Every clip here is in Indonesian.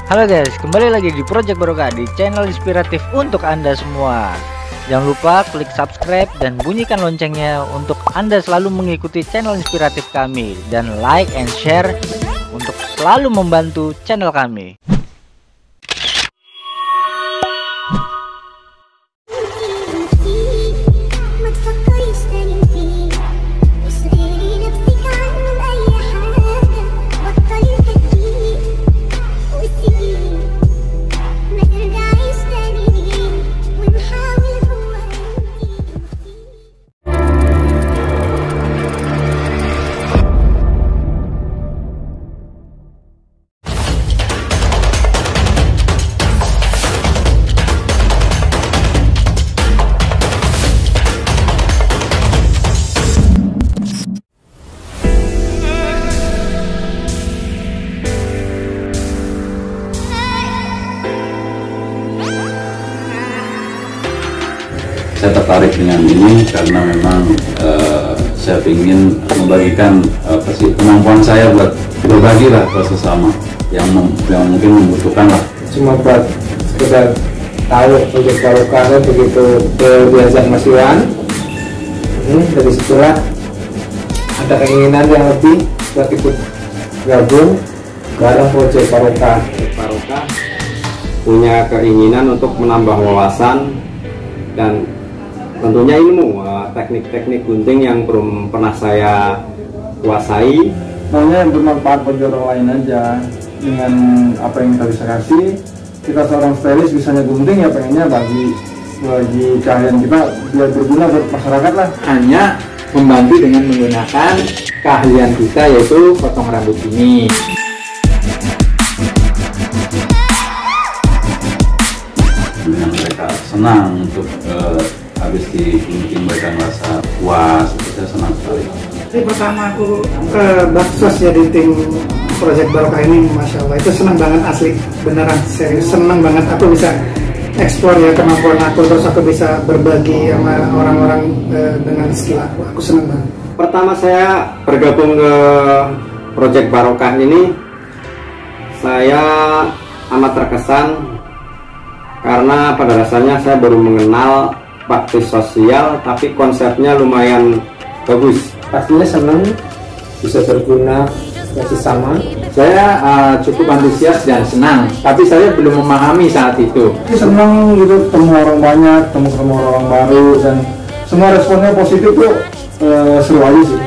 Halo guys, kembali lagi di Project Barokah di channel inspiratif untuk Anda semua. Jangan lupa klik subscribe dan bunyikan loncengnya untuk Anda selalu mengikuti channel inspiratif kami. Dan like and share untuk selalu membantu channel kami. Saya tertarik dengan ini karena memang saya ingin membagikan kemampuan saya buat berbagi lah ke sesama yang mungkin membutuhkan lah. Cuma buat sekedar tahu Project Barokah begitu diajak Mas Iwan. Dari situlah ada keinginan yang lebih buat ikut gabung bareng Project Barokah. Barokah punya keinginan untuk menambah wawasan dan tentunya ilmu, teknik-teknik gunting yang belum pernah saya kuasai. Maunya yang bermanfaat bagi orang lain aja. Dengan apa yang kita bisa kasih, kita seorang stylist bisanya gunting, ya pengennya bagi keahlian kita biar berguna buat masyarakat lah. Hanya membantu dengan menggunakan keahlian kita, yaitu potong rambut ini. Dengan mereka senang untuk habis digunting, mereka merasa puas, saya senang sekali. Jadi pertama aku ke Baksos ya di tim Project Barokah ini, Masya Allah itu senang banget, asli beneran serius senang banget. Aku bisa eksplor ya kemampuan aku, terus aku bisa berbagi sama orang-orang dengan skill aku senang banget. Pertama saya bergabung ke Project Barokah ini, saya amat terkesan karena pada dasarnya saya baru mengenal bakti sosial, tapi konsepnya lumayan bagus. Pastinya senang bisa berguna bagi sesama. Saya cukup antusias dan senang, tapi saya belum memahami saat itu. Senang gitu, ketemu orang banyak, ketemu orang baru, dan semua responnya positif tuh seru aja sih.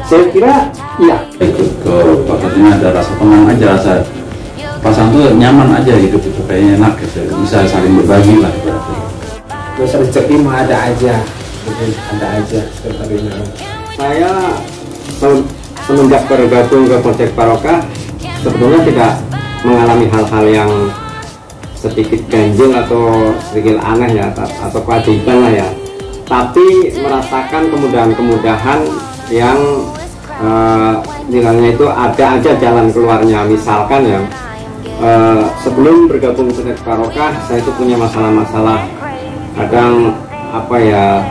Saya kira iya, Ikut ke podcast ini ada rasa tenang aja, rasa pasangan tuh nyaman aja, hidup itu kayaknya enak gitu, bisa saling berbagi lah berarti. Terus rezeki mah ada aja, setiap harinya. Saya semenjak bergabung ke Project Barokah sebetulnya tidak mengalami hal-hal yang sedikit ganjil atau sedikit aneh ya, atau keajaiban lah ya, tapi merasakan kemudahan-kemudahan yang nilainya itu ada aja jalan keluarnya. Misalkan ya, sebelum bergabung ke Project Barokah saya itu punya masalah-masalah, kadang apa ya,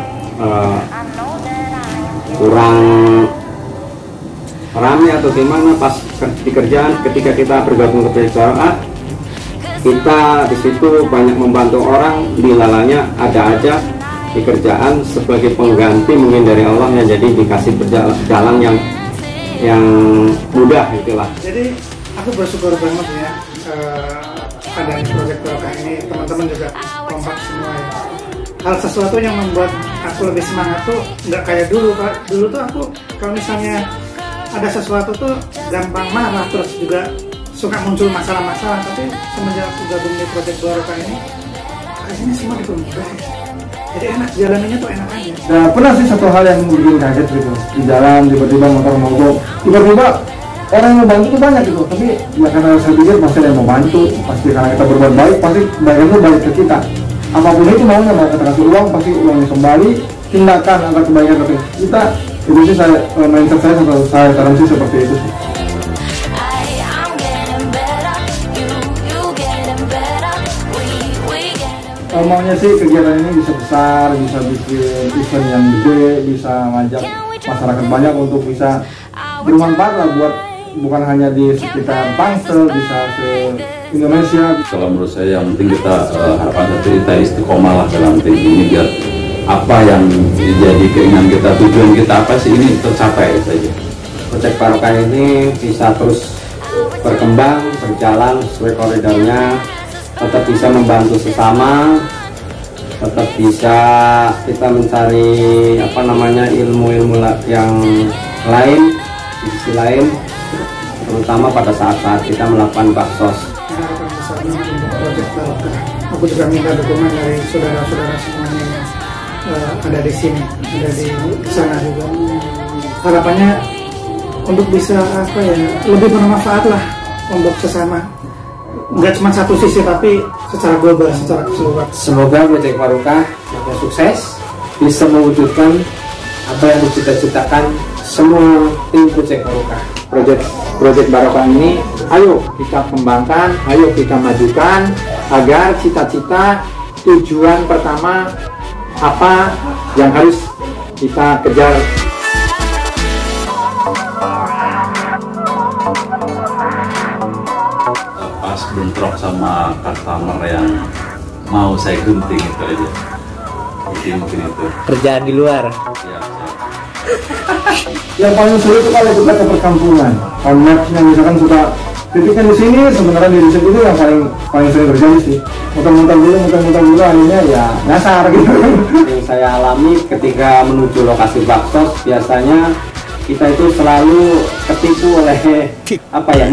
kurang rame atau gimana pas di kerjaan. Ketika kita bergabung ke Project Barokah, kita di situ banyak membantu orang, dilalanya ada aja di kerjaan sebagai pengganti mungkin dari Allah yang jadi dikasih jalan yang mudah gitulah. Jadi aku bersyukur banget ya adanya Project Barokah ini, teman-teman juga kompak semua ya. Hal sesuatu yang membuat aku lebih semangat tuh nggak kayak dulu Pak. Dulu tuh aku kalau misalnya ada sesuatu tuh gampang marah, terus juga suka muncul masalah-masalah. Tapi semenjak aku gabung di Project Barokah ini, kayaknya semua dipermudah. Jadi enak, jalanannya tuh enak aja. Nah, pernah sih satu hal yang bikin kaget gitu, di jalan tiba-tiba motor mogok, tiba-tiba orang yang mau bantu tuh banyak gitu, tapi ya karena saya pikir pasti ada yang mau bantu, pasti karena kita berbuat baik, pasti baiknya balik ke kita. Apapun itu maunya, mau kita kasih uang, pasti uangnya kembali, tindakan agar kebaikan ke kita. Itu sih saya, mindset saya tanam sih seperti itu sih. maunya sih kegiatan ini bisa besar, bisa bikin event yang gede, bisa ngajak masyarakat banyak untuk bisa bermanfaat lah buat bukan hanya di sekitar Tangsel, bisa se Indonesia. Kalau menurut saya yang penting kita harapan kita istiqomah lah dalam tim ini biar apa yang jadi keinginan kita, tujuan kita apa sih ini tercapai saja. Proyek Barokah ini bisa terus berkembang, berjalan sesuai koridornya, tetap bisa membantu sesama, tetap bisa kita mencari ilmu-ilmu yang lain di sisi lain, terutama pada saat-saat kita melakukan baksos. Harapan besarnya untuk proyek Barokah. Aku juga minta dukungan dari saudara-saudara semuanya yang ada di sini, ada di sana juga. Harapannya untuk bisa lebih bermanfaat lah untuk sesama. Nggak cuma satu sisi tapi secara global, secara keseluruhan. Semoga proyek Barokah makin sukses, bisa mewujudkan apa yang dicita-citakan semua tim proyek Barokah. Proyek Barokah ini, ayo kita kembangkan, ayo kita majukan agar cita-cita tujuan pertama apa yang harus kita kejar. Pas bentrok sama customer yang mau saya gunting itu aja. Mungkin itu. Kerjaan di luar. Ya. Yang paling sulit itu kalau kita ke perkampungan, matchnya misalkan suka titiknya di sini, sebenarnya di riset itu yang paling sering terjadi sih. Muter-muter dulu, akhirnya ya nyasar gitu. Yang saya alami ketika menuju lokasi baksos, biasanya kita itu selalu ketipu oleh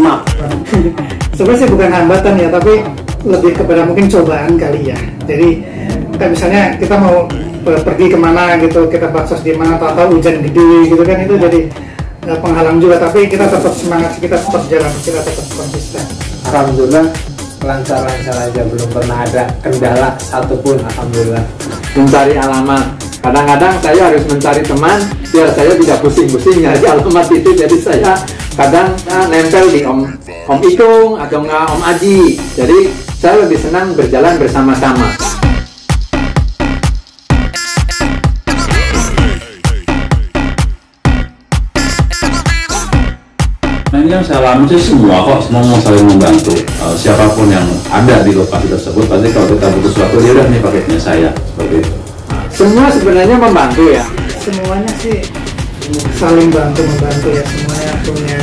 map. Sebenarnya bukan hambatan ya, tapi lebih kepada mungkin cobaan kali ya. Jadi misalnya kita mau pergi kemana gitu, kita baksos di mana, tahu hujan gede gitu kan, itu jadi penghalang juga. Tapi kita tetap semangat, kita tetap jalan, kita tetap konsisten. Alhamdulillah lancar-lancar aja, belum pernah ada kendala satupun, alhamdulillah. Mencari alamat, kadang-kadang saya harus mencari teman biar saya tidak pusing-pusing nyari alamat itu. Jadi saya kadang nempel di Om Ikung atau enggak Om Aji. Jadi saya lebih senang berjalan bersama-sama. Nah ini yang saya alami sih semua mau saling membantu. Siapapun yang ada di lokasi tersebut pasti kalau kita butuh sesuatu dia udah nih paketnya saya seperti itu. Semua sebenarnya membantu ya. Semuanya sih saling membantu ya, semuanya punya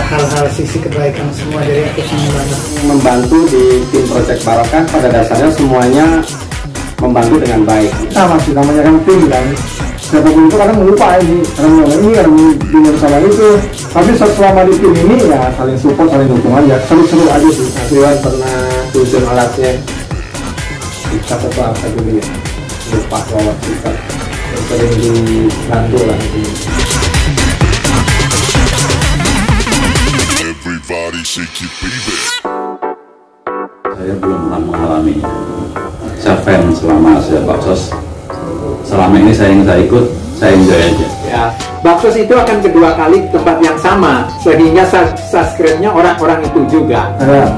hal-hal sisi kebaikan semua, jadi aku Membantu di tim Proyek Barokah pada dasarnya semuanya membantu dengan baik. Sama sih, namanya kan tim kan. Siapapun itu kadang lupa ini, kadang sama itu. Tapi selama di tim ini ya saling support, saling dukung aja, seru-seru aja sih. Iwan pernah tujuan alatnya kita apa dulu ya, lupa bawa kita sering dibantu lah. Saya belum pernah mengalaminya. Saya fan selama saya baksos. Selama ini saya ikut, saya enjoy aja. Ya, baksos itu akan kedua kali tempat yang sama, sehingga subscribe-nya orang-orang itu juga. Ada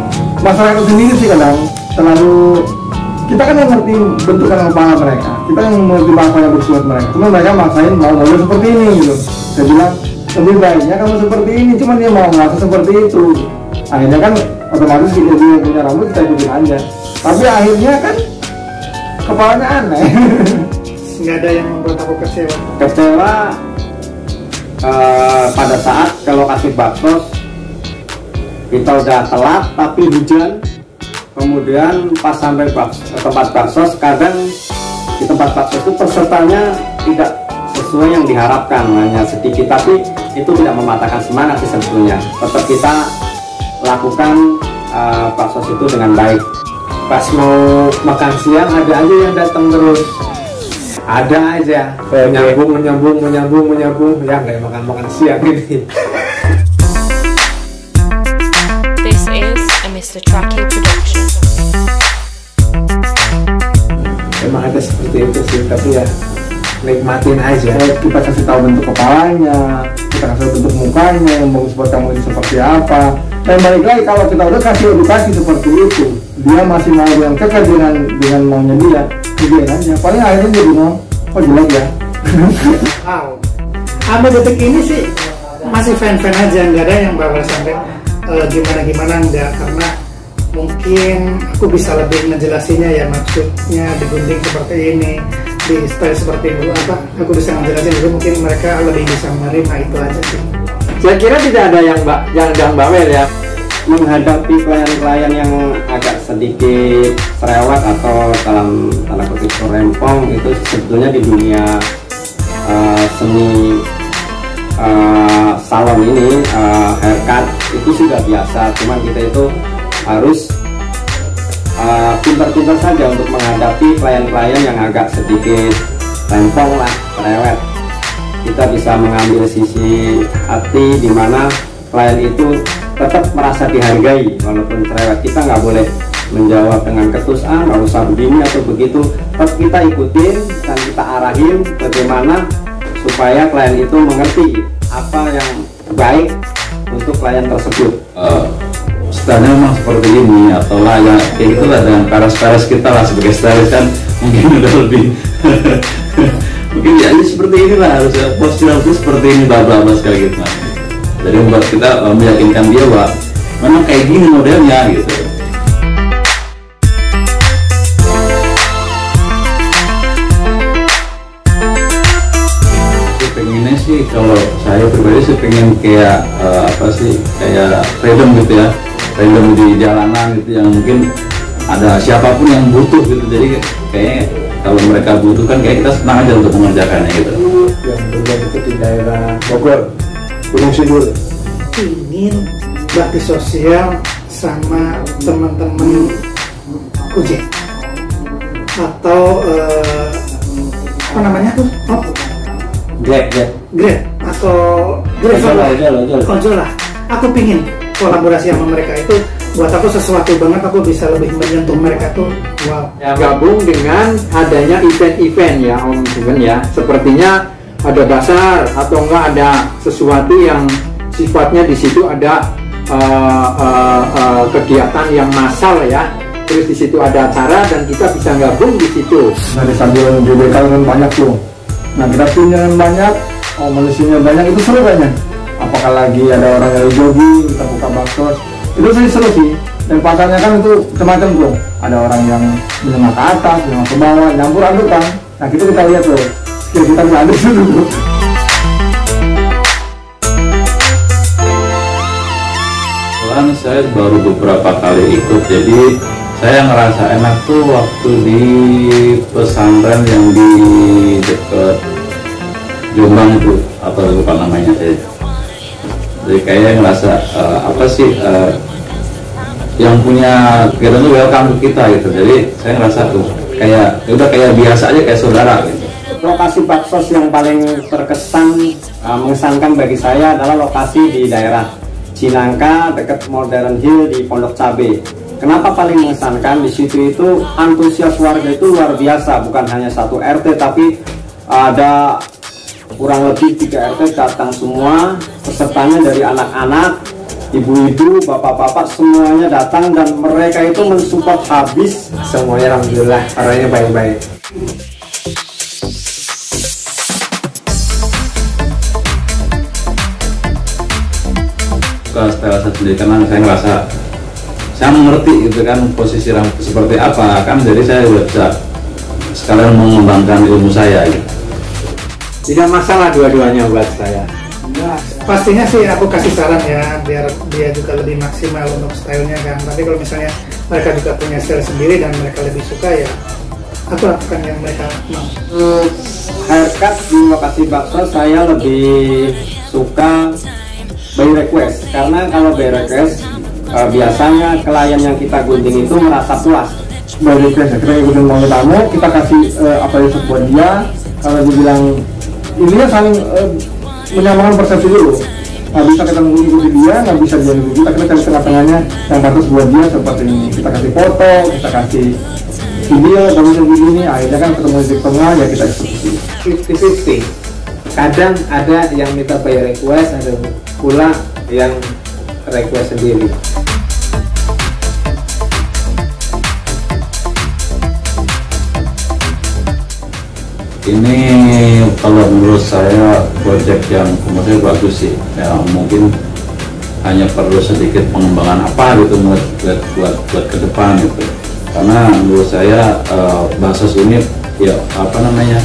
masyarakat sendiri sih kadang selalu kita kan yang ngerti bentuk kepala mereka, kita yang mengerti bahasa yang bersuat mereka. Cuma mereka maksain mau model seperti ini gitu. Saya bilang lebih baiknya kamu seperti ini, cuman dia mau ngerasa seperti itu. Akhirnya kan otomatis dia punya rambut kita ikutin aja. Tapi akhirnya kan kepalanya aneh. Nggak ada yang membuat aku kecewa. Pada saat ke lokasi baksos kita udah telat tapi hujan, kemudian pas sampai tempat baksos, kadang di tempat baksos itu pesertanya tidak sesuai yang diharapkan, hanya sedikit, tapi itu tidak mematahkan semangat sih sebetulnya. Tetap kita lakukan baksos itu dengan baik. Pas mau makan siang ada aja yang datang terus. Ada aja menyambung ya, nggak makan siang ini. This is a Mr. Truckee production. Memang ada seperti itu sih, tapi ya nikmatin aja. Kita kasih tahu bentuk kepalanya, kita kasih bentuk mukanya yang bagus buat kamu ini seperti apa. Dan balik lagi, kalau kita udah kasih edukasi seperti itu, dia masih mau yang kekeh dengan maunya dia, dibiarin aja. Paling akhirnya dia bilang, oh jelek ya. Wow, sampai detik ini sih masih fan-fan aja, nggak ada yang bakal sampai gimana-gimana, enggak, karena mungkin aku bisa lebih ngejelasinnya ya, maksudnya digunting seperti ini, di style seperti itu, apa aku bisa ngejelasin itu, mungkin mereka lebih bisa menerima, itu aja sih. Saya kira tidak ada yang bawel ya, menghadapi klien-klien yang agak sedikit cerewet atau dalam tanda kutip rempong, itu sebetulnya di dunia seni salon ini, haircut itu sudah biasa. Cuman kita itu harus pintar-pintar saja untuk menghadapi klien-klien yang agak sedikit rempong lah, cerewet. Kita bisa mengambil sisi hati di mana klien itu tetap merasa dihargai walaupun cerewet. Kita nggak boleh menjawab dengan ketus, nggak usah begini atau begitu. Tetap kita ikutin dan kita arahin bagaimana supaya klien itu mengerti apa yang baik untuk klien tersebut. Stylenya memang seperti ini atau lah ya kayak gitulah, dengan paras-paras kita lah sebagai stylist kan mungkin udah lebih mungkin ya seperti inilah, harusnya postur itu seperti ini, bla bla bla sekali gitu. Jadi membuat kita meyakinkan dia bahwa memang kayak gini modelnya gitu. Pengennya sih, kalau saya pribadi sih pengen kayak apa sih, kayak freedom gitu ya, freedom di jalanan gitu, yang mungkin ada siapapun yang butuh gitu. Jadi kayaknya kalau mereka butuh kan kayak kita senang aja untuk mengerjakannya gitu. Yang berada di daerah Bogor, Gunung Sindur, Ingin bakti sosial sama teman-teman Gojek atau apa namanya tuh? Oh, Grab atau ojol lah. Aku pingin kolaborasi sama mereka, itu buat aku sesuatu banget, aku bisa lebih menyentuh mereka tuh. Wow. Ya, gabung dengan adanya event-event ya Om Sugeng ya, sepertinya ada bazar atau enggak ada sesuatu yang sifatnya di situ ada kegiatan yang massal ya, terus di situ ada acara dan kita bisa gabung di situ. Nah, sambil JBK kan banyak tuh. Nah, kita punya banyak, manusianya banyak, itu seru banyak. Apakah lagi ada orang yang jogging, kita buka baksos, itu sih seru sih. Dan pasarnya kan itu macam-macam tuh. Ada orang yang menengah ke atas, menengah ke bawah, nyampur aduk kan. Nah, kita lihat tuh, skill kita bisa aduk dulu. Soalnya saya baru beberapa kali ikut, jadi saya ngerasa enak tuh waktu di pesantren yang di dekat Jombang itu, atau lupa namanya saya. Jadi kayaknya ngerasa apa sih yang punya kegiatan itu welcome ke kita gitu. Jadi saya ngerasa tuh kayak udah kayak biasa aja, kayak saudara gitu. Lokasi baksos yang paling terkesan mengesankan bagi saya adalah lokasi di daerah Cinangka dekat Modern Hill di Pondok Cabe. Kenapa paling mengesankan? Di situ itu antusias warga itu luar biasa, bukan hanya satu RT tapi ada kurang lebih 3 RT datang semua, pesertanya dari anak-anak, ibu-ibu, bapak-bapak, semuanya datang dan mereka itu mensupport habis. semuanya alhamdulillah orangnya baik-baik. Style saya sendiri karena saya ngerasa saya mengerti gitu kan posisi rambut seperti apa kan, jadi saya udah bisa sekalian mengembangkan ilmu saya gitu. Tidak masalah dua-duanya buat saya. Ya, pastinya sih aku kasih saran ya, biar dia juga lebih maksimal untuk stylenya kan. Tapi kalau misalnya mereka juga punya style sendiri dan mereka lebih suka, ya aku lakukan yang mereka mau. Haircut di lokasi bakso saya lebih suka by request, karena kalau by request biasanya klien yang kita gunting itu merasa puas. By request, kita ikutin mau tamu, kita kasih apa yang buat dia. Kalau dia bilang intinya saling menyamakan persepsi dulu. Nggak bisa kita mengikuti dia, nggak bisa dia mengikuti kita cari tengah-tengahnya yang pantas buat dia seperti ini. Kita kasih foto, kita kasih video bagusnya begini, akhirnya kan ketemu di tengah ya kita diskusi. 50-50. Kadang ada yang minta by request, ada pula yang request sendiri. Ini kalau menurut saya project yang kemudian bagus sih, ya mungkin hanya perlu sedikit pengembangan apa gitu buat ke depan gitu. Karena menurut saya Baksos ini ya apa namanya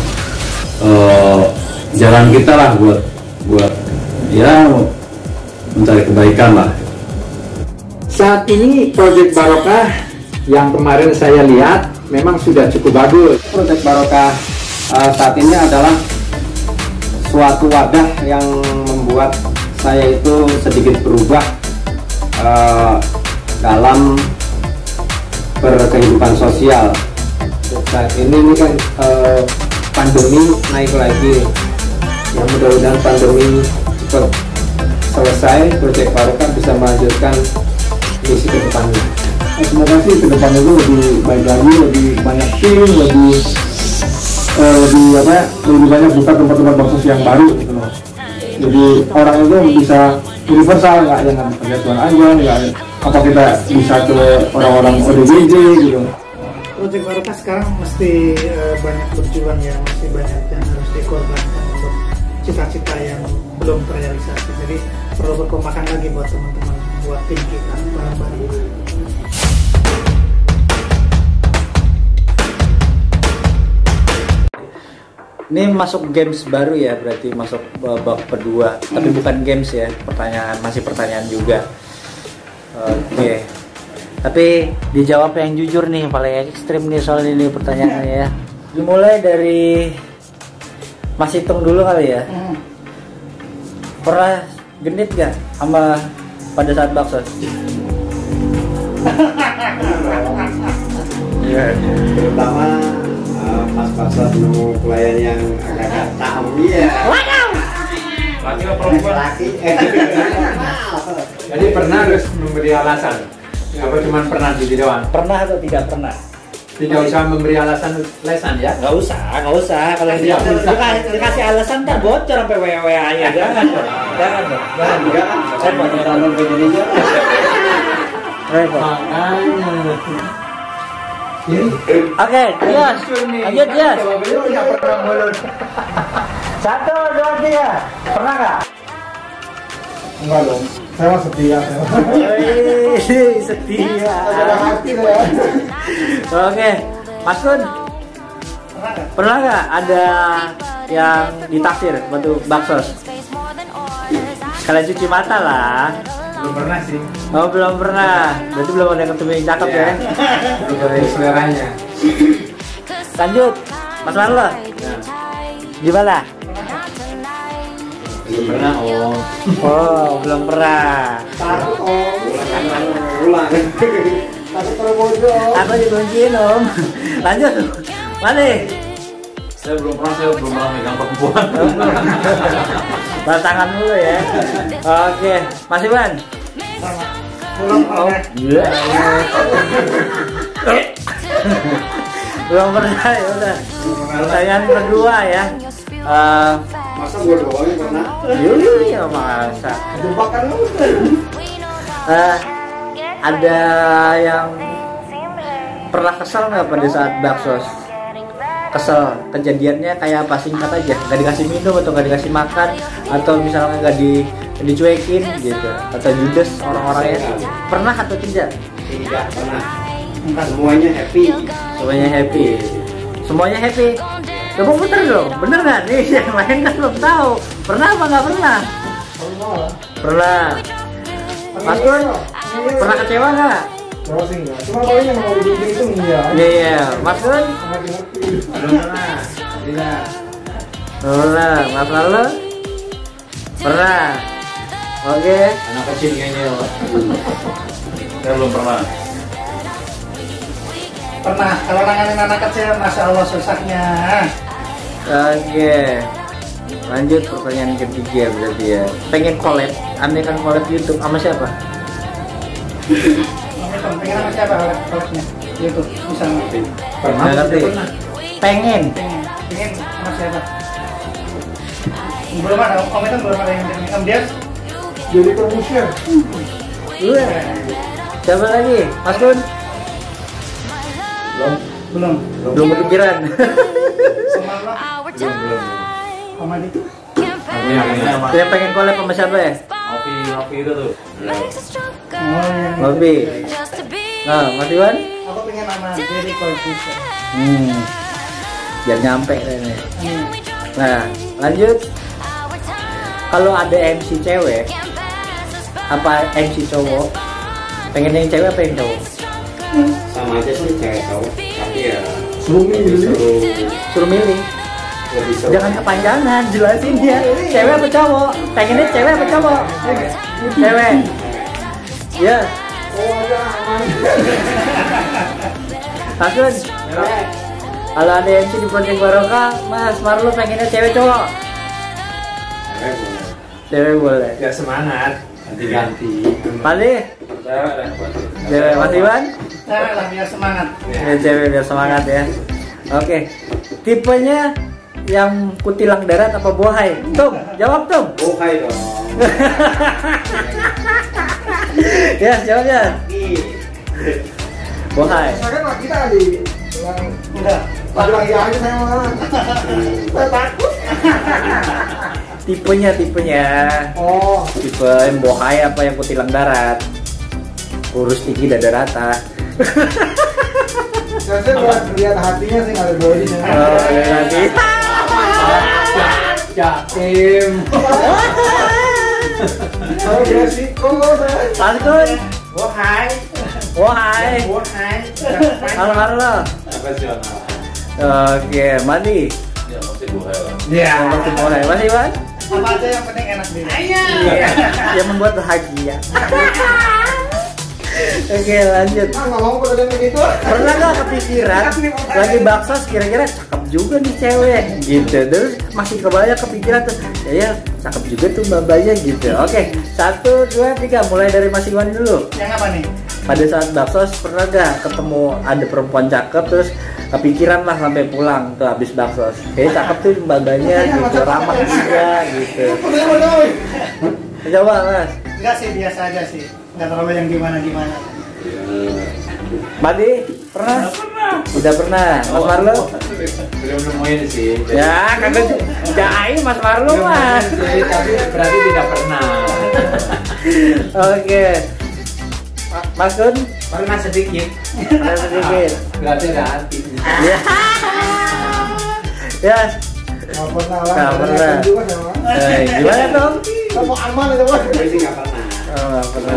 jalan kita lah buat ya mencari kebaikan lah. Saat ini Project Barokah yang kemarin saya lihat memang sudah cukup bagus. Project Barokah saat ini adalah suatu wadah yang membuat saya itu sedikit berubah dalam berkehidupan sosial. Saat ini kan pandemi naik lagi, ya mudah-mudahan pandemi cepat selesai, Project Barokah bisa melanjutkan misi ke depannya. Semoga sih ke depan itu lebih baik lagi, lebih banyak tim, lebih banyak buka tempat-tempat baksos yang baru gitu loh. Jadi orang itu bisa universal, nggak yang kerja Tuhan aja, nggak apa kita bisa ke orang-orang ODGJ gitu. Project Barokah sekarang mesti banyak berjuang ya, masih banyak yang harus dikorbankan untuk cita-cita yang belum terrealisasi. Jadi perlu berkompakan lagi buat teman-teman, buat tim kita bareng-bareng. Ini masuk games baru ya, berarti masuk babak kedua, tapi bukan games ya, masih pertanyaan juga. Oke. Tapi dijawab yang jujur nih, paling ekstrim nih soal ini pertanyaannya ya. Dimulai dari Mas Hitung dulu kali ya. Pernah genit gak sama pada saat Baksos? Ya, terutama pas Baksos nemu klien yang agak tahu ya. Laki atau perempuan? Laki. Jadi pernah harus memberi alasan? Apa cuma pernah di doang? Pernah atau tidak pernah? Tidak usah memberi alasan lesan ya? Nggak usah. Kalau dia dikasih alasan kan bocor sampai WA aja. Jangan dong. Saya mau nyerang begininya. Oke, Dias. Lanjut, Dias. Satu, dua, tiga. Pernah nggak? Enggak dong, saya mah setia. Setia. Ada hati saya. Oke, Mas Kun. Pernah nggak ada yang ditaksir batu Baksos? Sekalian cuci mata lah. Belum pernah sih. Oh, belum pernah. Berarti belum ada yang ketemu yang cakep ya? Dari seleranya. Lanjut, Mas Marlo. Gimana? Belum pernah om. Oh, belum pernah. Ulang. Aku dikunciin om. Lanjut, mana? Saya belum pernah megang perempuan. Tangan dulu ya. Oke, Mas Iwan. Belum pernah. Belum pernah ya udah. Pertanyaan kedua ya. Masa gue doang yang pernah? Iya masa. Jebakan lu. Ada yang pernah kesel nggak pada saat Baksos? Kesel, kejadiannya kayak apa, singkat aja, nggak dikasih minum atau nggak dikasih makan atau misalnya nggak dicuekin gitu atau judes orang-orangnya, pernah atau tidak? Tidak pernah. Semuanya happy. Semuanya happy. Coba putar dong, bener nggak nih? Yang lain kan belum tahu. Pernah apa nggak pernah? Pernah. Mas Kun, pernah kecewa nggak? Kalau sih enggak, cuma paling yang mau dibikin itu iya. Iya, Mas Kun? Belum pernah. Tidak. Pernah, Mas Marlo? Pernah. Oke. Anak kecil kayaknya. Saya belum pernah. Pernah. Kalau nanganin anak kecil, masya Allah susahnya. Oke. Lanjut pertanyaan ketiga berarti ya. Pengen collab, Anda kan collab YouTube sama siapa? Tom, pengen sama siapa koleknya? Gitu, misalnya. Nggak ngerti. Pengen. Pengen sama siapa? Belum ada, Om itu belum ada yang pengen. Om Dias? Jadi promotion. Lu ya? Siapa lagi? Mas Kun? Belum. Belum kepikiran. Sama lo? Om Adi? Dia pengen collab sama siapa ya? Novi itu tuh. Oh iya. Ngopi. Nah, Mas Iwan? Aku pengen sama Jerry Corbuzier. Biar nyampe ini. Nah, lanjut. Kalau ada MC cewek, apa MC cowok? Pengen yang cewek apa yang cowok? Sama aja sih cewek cowok, tapi ya Suruh milih. Suruh milih. lebih seru. Jangan kepanjangan, jelasin dia. Cewek apa cowok? Pengennya cewek apa cowok? Cewek. Ya. Oh ada aman. Asun. Kalau ada MC di Project Barokah, Mas Marlo pengennya cewek cowok? Cewek boleh. Cewek boleh. Ya semangat. Ganti-ganti. Pali? Cewek dan Cewek. Mas Iwan? Cewek lah biar semangat. Ya, cewek biar semangat ya. Oke. Tipenya yang kutilang darat apa bohai? Tum, jawab Tum. Bukai dong. Ya, jawabnya. Bohai. Misalkan lah kita di yang Udah. lagi aja saya malah. Saya takut. Tipenya. Oh, Tipe yang bohai apa yang kutilang darat? Kurus tinggi dada rata. saya buat lihat hatinya sih nggak ada bodinya. Oh, ya nanti. Jatim. Saya beresiko saya. Langsung. Wahai. Wahai. Wahai. Halo Marlo. profesional. Oke, Mandi. Ya pasti boleh lah. Ya. Masih bohai. Mas Iwan? Apa aja yang penting enak dulu. Yang membuat bahagia. Oke, lanjut. Ah nggak mau pada begitu. Pernah nggak kepikiran lagi baksos kira-kira cakep juga nih cewek gitu, terus masih kepikiran tuh ya cakep juga tuh mbak-mbaknya gitu. Oke, 1, 2, 3 mulai dari Mas Iwan dulu. Yang apa nih? Pada saat baksos pernah nggak ketemu ada perempuan cakep terus kepikiran lah sampai pulang tuh habis baksos, cakep tuh mbak-mbaknya gitu, ramah juga gitu. Coba Mas. Enggak sih, biasa aja sih. Enggak terlalu yang gimana-gimana. Madi pernah? Tidak pernah. Mas Marlo? Belum nemuin sih. Ya, kagak jahai Mas Marlo mah. Tapi berarti tidak pernah. Oke. Mas Kun? Pernah sedikit. Ada sedikit. Berarti ada hati. Ya. Ya. Nggak pernah lah. Nggak pernah. Juga sama. Gimana dong? Kamu aman itu bos. Gue sih nggak pernah. Oh, nggak pernah.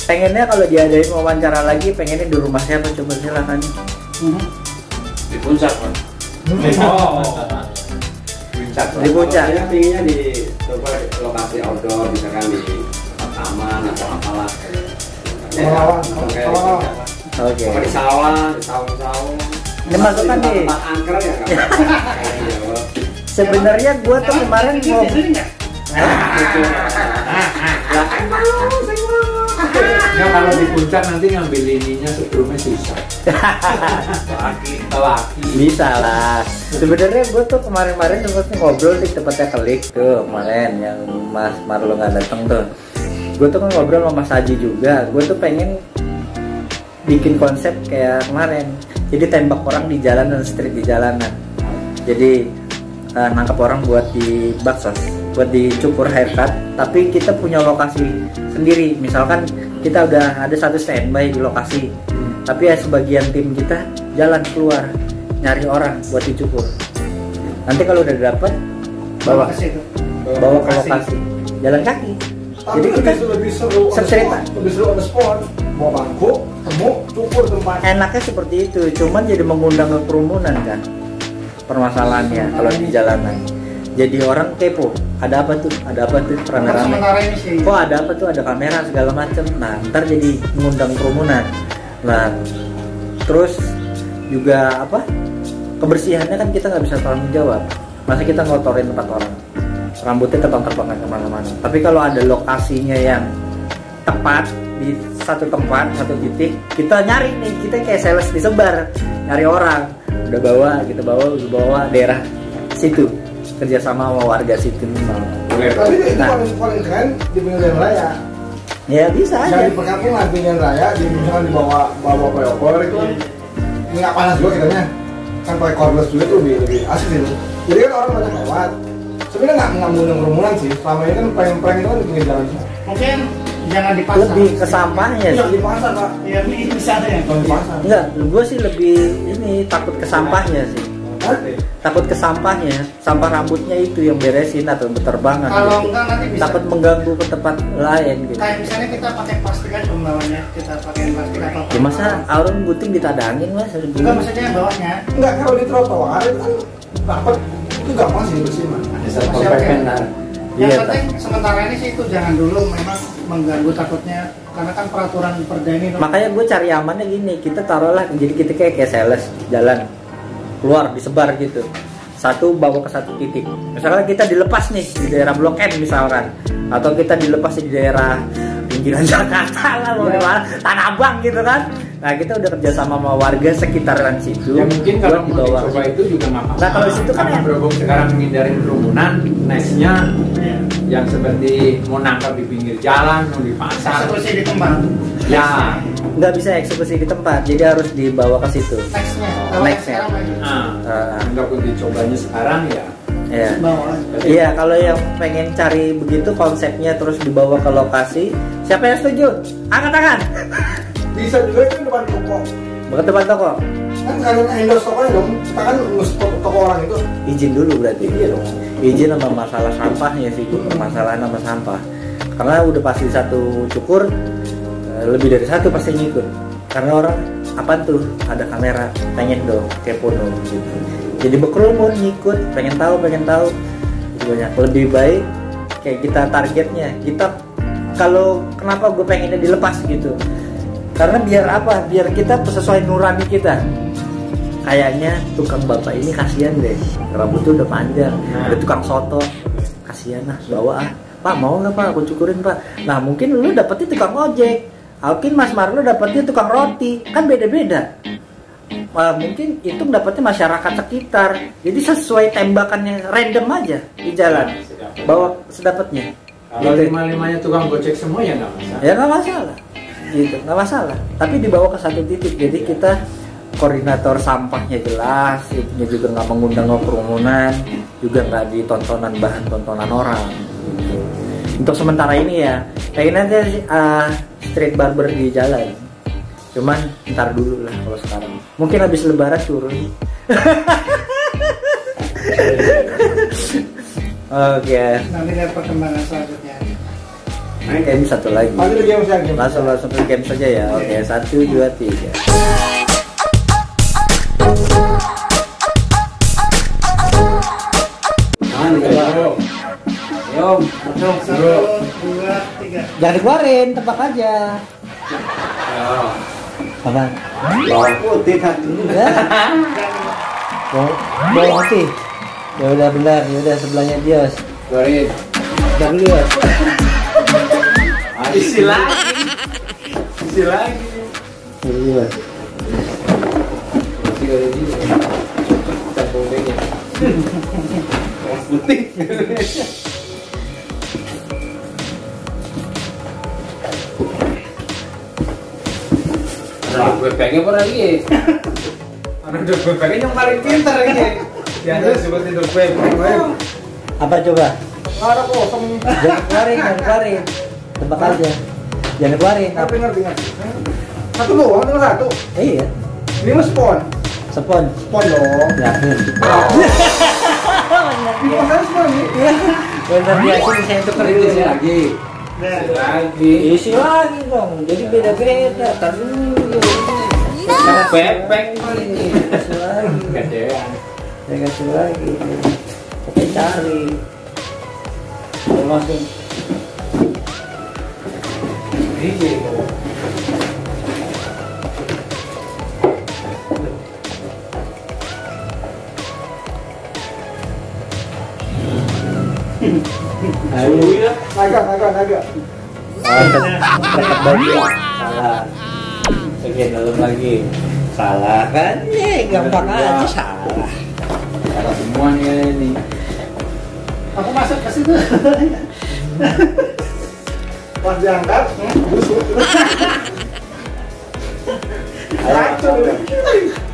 Pengennya kalau diadain wawancara lagi, pengennya di rumah siapa? Coba silakan. Di puncak kan. Oh. Puncak. Di puncak. Saya pinginnya di coba lokasi outdoor, misalkan di taman atau apalah. Oke. Di sawah, di saung-saung. Ini masukkan nih. Tempat angker ya kan? Sebenarnya gue tuh kemarin mau. Nah, kalau di puncak nanti ngambil ininya sebelumnya susah. Laki. Bisa lah. Sebenarnya gue tuh kemarin sempat ngobrol di tempatnya Klik tuh kemarin yang Mas Marlo nggak datang tuh. Gue tuh kan ngobrol sama Mas Haji juga. Gue tuh pengen bikin konsep kayak kemarin. Jadi tembak orang di jalanan, street di jalanan. Jadi nangkap orang buat di baksos, buat dicukur haircut. Tapi kita punya lokasi sendiri. Misalkan kita udah ada satu standby di lokasi. Tapi ya sebagian tim kita jalan keluar nyari orang buat dicukur. Nanti kalau udah dapet bawa ke lokasi, jalan kaki. Jadi kita lebih seru. cerita. Lebih seru on the spot. Bawa bangku, temu, cukur tempat. Enaknya seperti itu, cuman jadi mengundang ke kerumunan kan permasalahannya kalau di jalanan. Jadi orang kepo, ada apa tuh rame-rame. Sementara ini sih. Kok ada apa tuh, ada kamera segala macem. Nah ntar jadi mengundang kerumunan. Nah terus juga apa, kebersihannya kan kita nggak bisa tanggung jawab. Masa kita ngotorin tempat orang. rambutnya terbang-terbangan kemana-mana. Tapi kalau ada lokasinya yang tepat di satu tempat, satu titik, kita nyari nih, kita kayak sales disebar, nyari orang, udah bawa daerah situ, kerjasama sama warga situ. Tapi itu paling keren di pinggiran raya. Ya bisa aja. Di perkampungan pinggiran raya, di misalkan dibawa koyor itu kan nggak panas juga kitanya, kan pakai cordless juga tuh lebih asik itu. Jadi kan orang banyak lewat. Sebenarnya nggak ngundang kerumunan sih. Selama ini kan prank itu kan di pinggir jalan. Mungkin jangan di pasar. Lebih ke sampahnya Iya sih. di pasar pak. Iya, bisa ada yang Kalau di pasar. Enggak, gue sih lebih ini takut ke sampahnya sih. Hah? Takut ke sampahnya, sampah rambutnya itu yang beresin atau berterbangan. Kalau gitu. enggak nanti bisa. Takut mengganggu ke tempat lain gitu. Kayak misalnya kita pakai plastik aja pembawanya, kita pakai plastik atau Ya masa aurun buting ditadangin mas? enggak, maksudnya bawahnya. Enggak, kalau di trotoar itu kan dapat itu gampang sih bersih man. Ada perfect kan. Yang Iya, penting sementara ini sih itu jangan dulu, memang mengganggu takutnya karena kan peraturan perda ini. Makanya gue cari amannya gini, kita taruhlah jadi kita kayak sales jalan keluar disebar gitu, satu bawa ke satu titik. Misalnya kita dilepas nih di daerah Blok M misalkan, atau kita dilepas di daerah pinggiran Jakarta lah, mau di mana, Tanah Abang gitu kan. Nah kita udah kerjasama sama warga sekitaran situ. Ya mungkin kalau buat mau dicoba itu juga nggak apa-apa. Nah kalau di situ kan karena ya, berhubung sekarang menghindari kerumunan, nextnya yang seperti mau nangkap di pinggir jalan, mau di pasar, Eksekusi di tempat. ya nggak bisa eksekusi di tempat, jadi harus dibawa ke situ. Nextnya. Kalau Nextnya. sekarang lagi. nggak pun dicobanya sekarang ya. Ya. Bawa. Iya, kalau yang pengen cari begitu konsepnya terus dibawa ke lokasi, siapa yang setuju? Angkat tangan. Bisa juga kan depan toko. Ke depan toko. Kan kalian endorse tokonya dong. Kita kan ngurus toko orang itu. Izin dulu berarti. Iya dong. Izin sama masalah sampahnya sih, permasalahan sama sampah. Karena udah pasti satu cukur, lebih dari satu pasti ngikut. Karena orang apa tuh ada kamera, pengen dong kepo dong gitu. Jadi berkerumun ngikut, pengen tahu. Itu banyak. Lebih baik kayak kita targetnya. Kita kalau kenapa gue pengennya dilepas gitu. Karena biar apa? Biar kita sesuai nurani kita. Kayaknya tukang bapak ini kasihan deh, rambutnya udah panjang. Ada tukang soto, kasihan lah, bawa ah. Pak mau nggak pak? Aku cukurin pak. Nah mungkin lu dapetnya tukang ojek, mungkin Mas Marlo dapetnya tukang roti, kan beda-beda. Mungkin itu dapetnya masyarakat sekitar. Jadi sesuai tembakannya random aja di jalan, bawa sedapatnya. Kalau Gitu. 5-5-nya tukang gocek semua ya nggak masalah. Ya nggak masalah, gitu nggak masalah. Tapi dibawa ke satu titik, jadi kita koordinator sampahnya jelas, itunya juga nggak mengundang kerumunan, juga nggak ditontonan bahan tontonan orang. Gitu. Untuk sementara ini ya, pengen aja street barber di jalan. Cuman ntar dulu lah kalau sekarang. Mungkin habis lebaran turun. Oke. Nanti lihat perkembangan selanjutnya. Game satu lagi. Nanti di game saya game. Langsung ke game saja ya. Oke, 1, 2, 3. Satu, dua, tiga. Jangan dikeluarin, tebak aja. Apa? Bawang putih tadi. Ya. Bawang putih. Ya udah benar, ya udah sebelahnya Dios. Keluarin. Udah dulu ya. Isi lagi. Isi lagi. Iya. Masih ada di sini. Campur deh. Bawang putih. Nah, gue pengen apa lagi? Anak udah gue pengen yang paling pintar ini. Biasa seperti itu gue. Apa coba? Nggak ada kosong. Jangan keluarin. Tebak aja. Jangan keluarin. Ngerti ngerti. Satu doang, tinggal satu. Iya. Ini mah spon. Spon. Spon dong. Yakin. Ini masalahnya spon nih. Bener yakin saya tuker itu Isi lagi. Lagi. Isi lagi dong. Jadi beda-beda. Tar dulu. Pepek. Kasih lagi. Gadean. Saya kasih lagi. Oke cari. Langsung. Naga. Dekat baju. Salah. Oke, dalam lagi. Salah kan? Gampang aja salah. Salah semuanya ini. Aku masuk ke situ. Pas diangkat, busuk.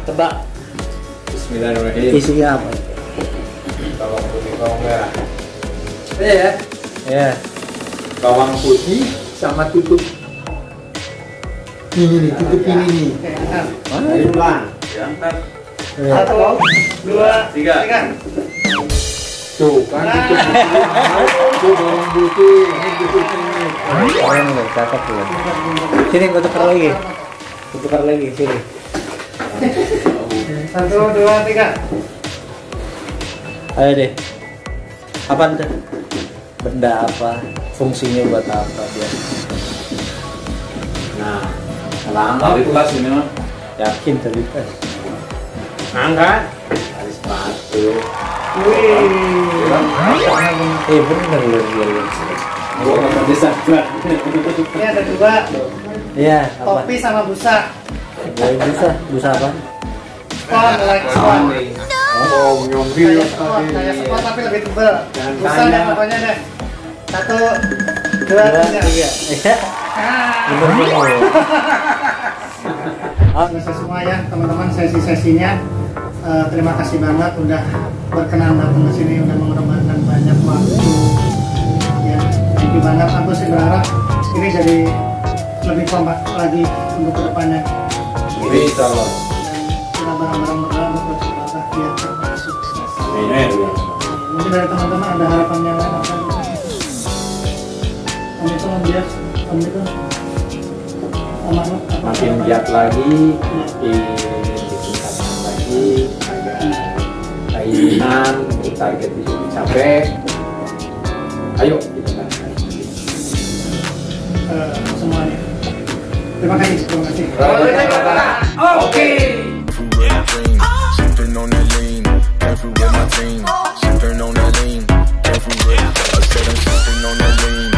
Tebak. Bismillahirrahmanirrahim. Isinya apa? Bawang putih, bawang merah. Ya. Ya. Bawang putih sama tutup. Ini nih, tutup ini nih. Ayo pulang. Diangkat. 1, 2, 3. Tuh kan tutup itu bawang putih, ini tutup ini. Keren loh, cakep loh. Sini gua tukar lagi. Gua tukar lagi sini. 1, 2, 3. Ayo deh. Apaan tuh? Benda apa? Fungsinya buat apa dia? Nah, lama Tali kelas ini mah. Yakin tadi kan? angkat. Tali sepatu. Bener loh dia. Gua nggak bisa. Ini ada 2. Iya, apa? Topi sama busa. Busa apa? Spon, like spon. Oh, nyombil Kayak spon tapi lebih tebal. Jangan Busa tanya. deh pokoknya deh. 1, 2, 3. Iya. Bener bener. Selesai semua ya teman-teman sesi-sesinya. Terima kasih banget udah berkenan datang ke sini, udah mengorbankan banyak waktu. Ya, thank you banget. Aku sih berharap ini jadi lebih kompak lagi untuk kedepannya. Insya Allah. Kita bareng-bareng berdoa untuk berkah biar cepat sukses. Amin. Mungkin dari teman-teman ada harapan yang lain apa? Om itu bias, Om itu Makin giat lagi, makin ditingkatkan lagi, agar keinginan target itu dicapai. Ayo kita lakukan. Semuanya. Terima kasih. Oke. Sipping on that lean, everywhere my team. Sipping on that lean, everywhere. I said I'm sipping on that lean.